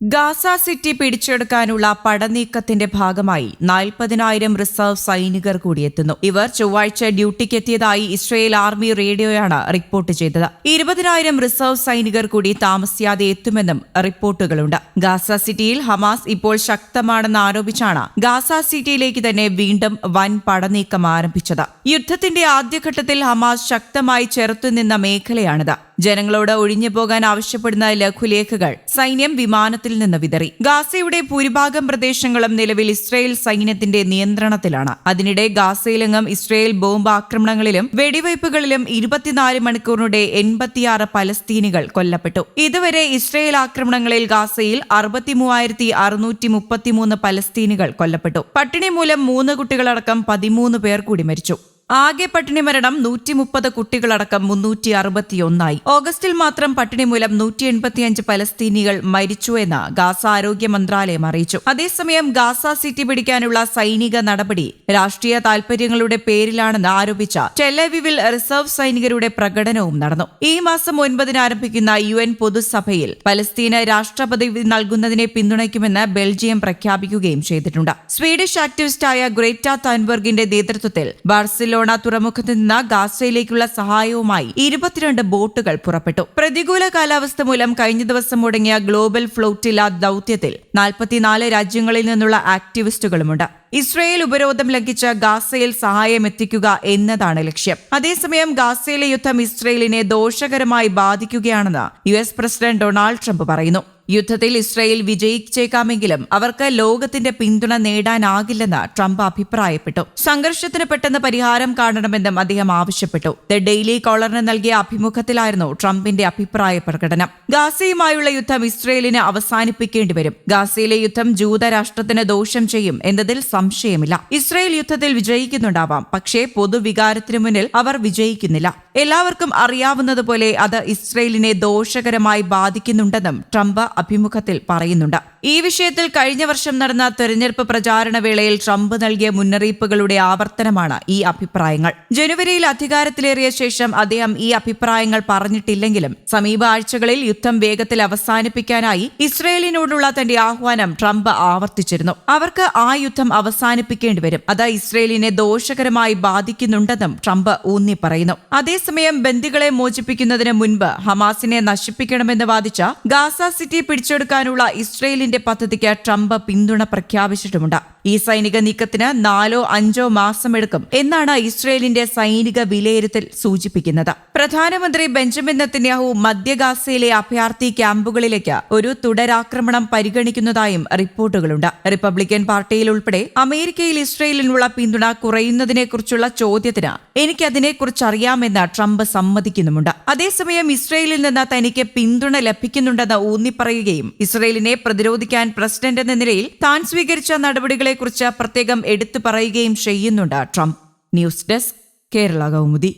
Gaza city പിടിച്ചെടുക്കാനുള്ള പടനീക്കത്തിന്റെ ഭാഗമായി 40,000 reserve സൈനികർ കൂടിയെത്തുന്നു. ഇവർ ചൊവ്വാഴ്ച ഡ്യൂട്ടിക്കെത്തിയതായി ഇസ്രയേൽ ആർമി റേഡിയോയാണ് റിപ്പോർട്ട് ചെയ്തത്. 20,000 റിസർവ് സൈനികർ കൂടി താമസിയാതെ എത്തുമെന്നും റിപ്പോർട്ടുകളുണ്ട്. ഗാസ സിറ്റിയിൽ ഹമാസ് ഇപ്പോൾ ശക്തമാണെന്ന് ആരോപിച്ചാണ് ഗാസ സിറ്റിയിലേക്ക് തന്നെ വീണ്ടും വൻ പടനീക്കം ആരംഭിച്ചത്. യുദ്ധത്തിന്റെ ആദ്യഘട്ടത്തിൽ ഹമാസ് ശക്തമായി ചെറുത്തുനിന്ന മേഖലയാണിത്. ജനങ്ങളോട് ഒഴിഞ്ഞുപോകാൻ ആവശ്യപ്പെടുന്ന ലഘുലേഖകൾ സൈന്യം വിമാനത്തിൽ നിന്ന് വിതറി. ഗാസയുടെ ഭൂരിഭാഗം പ്രദേശങ്ങളും നിലവിൽ ഇസ്രയേൽ സൈന്യത്തിന്റെ നിയന്ത്രണത്തിലാണ്. അതിനിടെ ഗാസയിലെങ്ങും ഇസ്രയേൽ ബോംബ് ആക്രമണങ്ങളിലും വെടിവയ്പുകളിലും 24 മണിക്കൂറിനിടെ 86 പലസ്തീനികൾ കൊല്ലപ്പെട്ടു. ഇതുവരെ ഇസ്രയേൽ ആക്രമണങ്ങളിൽ ഗാസയിൽ 63,633 പലസ്തീനികൾ കൊല്ലപ്പെട്ടു. പട്ടിണി മൂലം 3 കുട്ടികളടക്കം 13 പേർ കൂടി മരിച്ചു. ആകെ പട്ടിണി മരണം 130 കുട്ടികളടക്കം 361. ഓഗസ്റ്റിൽ മാത്രം പട്ടിണി മൂലം 185 പലസ്തീനികൾ മരിച്ചു എന്ന് ഗാസ ആരോഗ്യ മന്ത്രാലയം അറിയിച്ചു. അതേസമയം ഗാസ സിറ്റി പിടിക്കാനുള്ള സൈനിക നടപടി രാഷ്ട്രീയ താൽപര്യങ്ങളുടെ പേരിലാണെന്ന് ആരോപിച്ച ടെലവിവിൽ റിസർവ് സൈനികരുടെ പ്രകടനവും നടന്നു. ഈ മാസം 9 ആരംഭിക്കുന്ന UN പൊതുസഭയിൽ പലസ്തീന് രാഷ്ട്രപദവി നൽകുന്നതിനെ പിന്തുണയ്ക്കുമെന്ന് ബെൽജിയം പ്രഖ്യാപിക്കുകയും ചെയ്തിട്ടുണ്ട്. സ്വീഡിഷ് ആക്ടിവിസ്റ്റായ ഗ്രേറ്റ താൻബർഗിന്റെ നേതൃത്വത്തിൽ ബാർസിലോണ തുറമുഖത്ത് നിന്ന് ഗാസയിലേക്കുള്ള സഹായവുമായി 22 ബോട്ടുകൾ പുറപ്പെട്ടു. പ്രതികൂല കാലാവസ്ഥ മൂലം കഴിഞ്ഞ ദിവസം മുടങ്ങിയ ഗ്ലോബൽ ഫ്ലോട്ടില്ല ദൌത്യത്തിൽ 44 രാജ്യങ്ങളിൽ നിന്നുള്ള ആക്ടിവിസ്റ്റുകളുമുണ്ട്. ഇസ്രയേൽ ഉപരോധം ലംഘിച്ച് ഗാസയിൽ സഹായം എത്തിക്കുക എന്നതാണ് ലക്ഷ്യം. അതേസമയം ഗാസയിലെ യുദ്ധം ഇസ്രയേലിനെ ദോഷകരമായി ബാധിക്കുകയാണെന്ന് US പ്രസിഡന്റ് ഡൊണാൾഡ് ട്രംപ് പറയുന്നു. യുദ്ധത്തിൽ ഇസ്രയേൽ വിജയിച്ചേക്കാമെങ്കിലും അവർക്ക് ലോകത്തിന്റെ പിന്തുണ നേടാനാകില്ലെന്ന് ട്രംപ് അഭിപ്രായപ്പെട്ടു. സംഘർഷത്തിന് പെട്ടെന്ന് പരിഹാരം കാണണമെന്നും അദ്ദേഹം ആവശ്യപ്പെട്ടു. ദ ഡെയിലി കോളറിന് നൽകിയ അഭിമുഖത്തിലായിരുന്നു ട്രംപിന്റെ അഭിപ്രായ പ്രകടനം. ഗാസയുമായുള്ള യുദ്ധം ഇസ്രയേലിന് അവസാനിപ്പിക്കേണ്ടി വരും. ഗാസയിലെ യുദ്ധം ജൂതരാഷ്ട്രത്തിന് ദോഷം ചെയ്യും എന്നതിൽ സംശയമില്ല. ഇസ്രയേൽ യുദ്ധത്തിൽ വിജയിക്കുന്നുണ്ടാവാം, പക്ഷേ പൊതുവികാരത്തിനു മുന്നിൽ അവർ വിജയിക്കുന്നില്ല. എല്ലാവർക്കും അറിയാവുന്നതുപോലെ അത് ഇസ്രയേലിനെ ദോഷകരമായി ബാധിക്കുന്നുണ്ടെന്നും ട്രംപ് അഭിമുഖത്തിൽ പറയുന്നുണ്ട്. ഈ വിഷയത്തിൽ കഴിഞ്ഞ വർഷം നടന്ന തെരഞ്ഞെടുപ്പ് പ്രചാരണ വേളയിൽ ട്രംപ് നൽകിയ മുന്നറിയിപ്പുകളുടെ ആവർത്തനമാണ് ഈ അഭിപ്രായങ്ങൾ. ജനുവരിയിൽ അധികാരത്തിലേറിയ ശേഷം അദ്ദേഹം ഈ അഭിപ്രായങ്ങൾ പറഞ്ഞിട്ടില്ലെങ്കിലും സമീപ ആഴ്ചകളിൽ യുദ്ധം വേഗത്തിൽ അവസാനിപ്പിക്കാനായി ഇസ്രയേലിനോടുള്ള തന്റെ ആഹ്വാനം ട്രംപ് ആവർത്തിച്ചിരുന്നു. അവർക്ക് ആ യുദ്ധം അവസാനിപ്പിക്കേണ്ടി വരും. അത് ഇസ്രയേലിനെ ദോഷകരമായി ബാധിക്കുന്നുണ്ടെന്നും ട്രംപ് ഊന്നി പറയുന്നു. അതേസമയം ബന്ദികളെ മോചിപ്പിക്കുന്നതിന് മുൻപ് ഹമാസിനെ നശിപ്പിക്കണമെന്ന് വാദിച്ച ഗാസ സിറ്റി പിടിച്ചെടുക്കാനുള്ള ഇസ്രയേലിന്റെ പദ്ധതിക്ക് ട്രംപ് പിന്തുണ പ്രഖ്യാപിച്ചിട്ടുമുണ്ട്. ഈ സൈനിക നീക്കത്തിന് 4-5 മാസമെടുക്കും എന്നാണ് ഇസ്രയേലിന്റെ സൈനിക വിലയിരുത്തൽ സൂചിപ്പിക്കുന്നത്. പ്രധാനമന്ത്രി ബെഞ്ചമിൻ നെതന്യാഹു മധ്യ ഗാസയിലെ അഭയാർത്ഥി ക്യാമ്പുകളിലേക്ക് ഒരു തുടരാക്രമണം പരിഗണിക്കുന്നതായും റിപ്പോർട്ടുകളുണ്ട്. റിപ്പബ്ലിക്കൻ പാർട്ടിയിൽ ഉൾപ്പെടെ അമേരിക്കയിൽ ഇസ്രയേലിനുള്ള പിന്തുണ കുറയുന്നതിനെക്കുറിച്ചുള്ള ചോദ്യത്തിന് എനിക്കതിനെക്കുറിച്ചറിയാമെന്ന് ട്രംപ് സമ്മതിക്കുന്നുമുണ്ട്. അതേസമയം ഇസ്രയേലിൽ നിന്ന് തനിക്ക് പിന്തുണ ലഭിക്കുന്നുണ്ടെന്ന് ഊന്നിപ്പറയുകയും ഇസ്രയേലിനെ പ്രതിരോധിക്കാൻ പ്രസിഡന്റ് എന്ന നിലയിൽ താൻ സ്വീകരിച്ച നടപടികളെക്കുറിച്ച് പ്രത്യേകം എടുത്തു പറയുകയും ചെയ്യുന്നുണ്ട് Trump. News desk, Kerala Kaumudi.